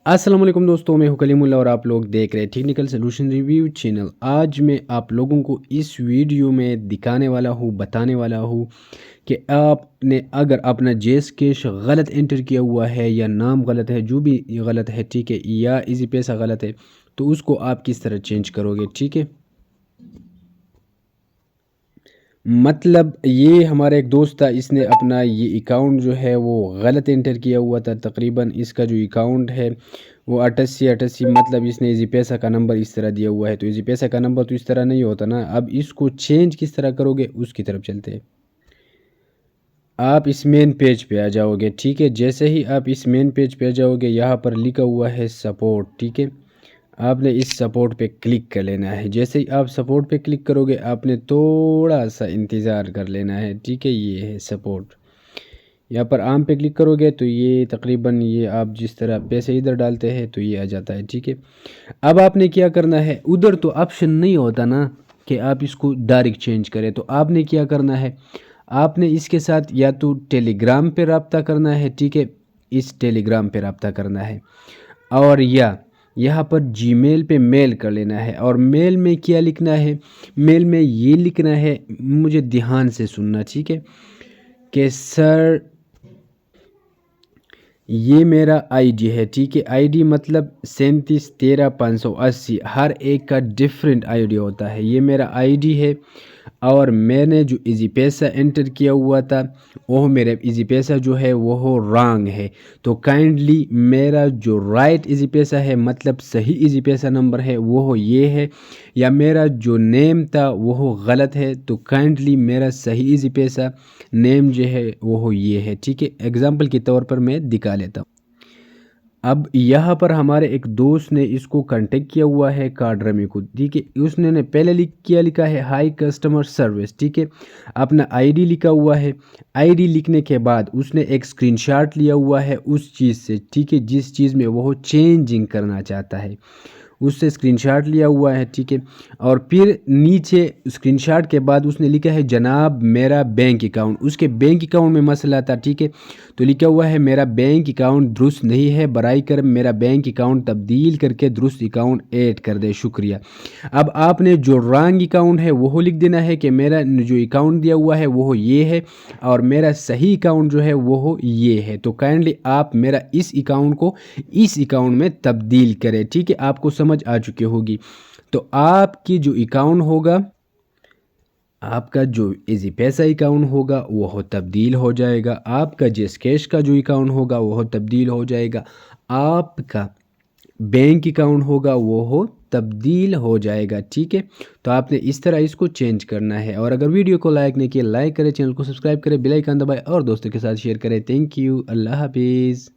السلام علیکم دوستوں، میں ہوں کلیم اللہ اور آپ لوگ دیکھ رہے ہیں ٹیکنیکل سلوشن ریویو چینل۔ آج میں آپ لوگوں کو اس ویڈیو میں دکھانے والا ہوں، بتانے والا ہوں کہ آپ نے اگر اپنا جیس کیش غلط انٹر کیا ہوا ہے یا نام غلط ہے، جو بھی غلط ہے، ٹھیک ہے، یا ایزی پیسہ غلط ہے، تو اس کو آپ کس طرح چینج کرو گے، ٹھیک ہے۔ مطلب یہ ہمارا ایک دوست تھا، اس نے اپنا یہ اکاؤنٹ جو ہے وہ غلط انٹر کیا ہوا تھا۔ تقریباً اس کا جو اکاؤنٹ ہے وہ 8888، مطلب اس نے ایزی پیسہ کا نمبر اس طرح دیا ہوا ہے، تو ایزی پیسہ کا نمبر تو اس طرح نہیں ہوتا نا۔ اب اس کو چینج کس طرح کرو گے اس کی طرف چلتے ہیں۔ آپ اس مین پیج پہ آ جاؤ گے، ٹھیک ہے۔ جیسے ہی آپ اس مین پیج پہ آ جاؤ گے، یہاں پر لکھا ہوا ہے سپورٹ، ٹھیک ہے۔ آپ نے اس سپورٹ پہ کلک کر لینا ہے۔ جیسے ہی آپ سپورٹ پہ کلک کرو گے، آپ نے تھوڑا سا انتظار کر لینا ہے، ٹھیک ہے۔ یہ ہے سپورٹ، یہاں پر عام پہ کلک کرو گے تو یہ تقریباً یہ آپ جس طرح پیسے ادھر ڈالتے ہیں تو یہ آ جاتا ہے، ٹھیک ہے۔ اب آپ نے کیا کرنا ہے، ادھر تو آپشن نہیں ہوتا نا کہ آپ اس کو ڈائریکٹ چینج کریں، تو آپ نے کیا کرنا ہے، آپ نے اس کے ساتھ یا تو ٹیلی گرام پہ رابطہ کرنا ہے، ٹھیک ہے، اس ٹیلی گرام پہ رابطہ کرنا ہے، اور یا یہاں پر جی میل پہ میل کر لینا ہے۔ اور میل میں کیا لکھنا ہے، میل میں یہ لکھنا ہے، مجھے دھیان سے سننا، ٹھیک ہے، کہ سر یہ میرا آئی ڈی ہے، ٹھیک ہے۔ آئی ڈی مطلب 3713 580، ہر ایک کا ڈیفرنٹ آئی ڈی ہوتا ہے۔ یہ میرا آئی ڈی ہے، اور میں نے جو ایزی پیسہ انٹر کیا ہوا تھا وہ میرا ایزی پیسہ جو ہے وہ رانگ ہے، تو کائنڈلی میرا جو رائٹ ایزی پیسہ ہے، مطلب صحیح ایزی پیسہ نمبر ہے وہ یہ ہے، یا میرا جو نیم تھا وہ غلط ہے، تو کائنڈلی میرا صحیح ایزی پیسہ نیم جو ہے وہ یہ ہے، ٹھیک ہے۔ اگزامپل کے طور پر میں دکھا لیتا ہوں۔ اب یہاں پر ہمارے ایک دوست نے اس کو کانٹیکٹ کیا ہوا ہے، کارڈ رمی کو، ٹھیک ہے۔ اس نے پہلے کیا لکھا ہے، ہائی کسٹمر سروس، ٹھیک ہے۔ اپنا آئی ڈی لکھا ہوا ہے۔ آئی ڈی لکھنے کے بعد اس نے ایک اسکرین شاٹ لیا ہوا ہے اس چیز سے، ٹھیک ہے، جس چیز میں وہ چینجنگ کرنا چاہتا ہے، اس سے اسکرین شاٹ لیا ہوا ہے، ٹھیک ہے۔ اور پھر نیچے اسکرین شاٹ کے بعد اس نے لکھا ہے جناب میرا بینک اکاؤنٹ، اس کے بینک اکاؤنٹ میں مسئلہ تھا، ٹھیک ہے، تو لکھا ہوا ہے میرا بینک اکاؤنٹ درست نہیں ہے، برائے کرم میرا بینک اکاؤنٹ تبدیل کر کے درست اکاؤنٹ ایڈ کر دے، شکریہ۔ اب آپ نے جو رانگ اکاؤنٹ ہے وہ لکھ دینا ہے کہ میرا جو اکاؤنٹ دیا ہوا ہے وہ یہ ہے، اور میرا صحیح اکاؤنٹ جو ہے وہ یہ ہے، تو کائنڈلی آپ میرا اس اکاؤنٹ کو اس اکاؤنٹ میں تبدیل کریں، ٹھیک ہے۔ آپ کو سمجھ آ چکی ہوگی۔ تو آپ کی جو اکاؤنٹ ہوگا، آپ کا جو ایزی پیسہ اکاؤنٹ ہوگا وہ تبدیل ہو جائے گا، آپ کا جیس کیش کا جو اکاؤنٹ ہوگا وہ تبدیل ہو جائے گا، آپ کا بینک اکاؤنٹ ہوگا وہ تبدیل ہو جائے گا، ٹھیک ہے۔ تو آپ نے اس طرح اس کو چینج کرنا ہے، اور اگر ویڈیو کو لائک نہیں کیا، لائک کریں، چینل کو سبسکرائب کریں، بیل آئیکن دبائیں اور دوستوں کے ساتھ شیئر کریں۔ تھینک یو، اللہ حافظ۔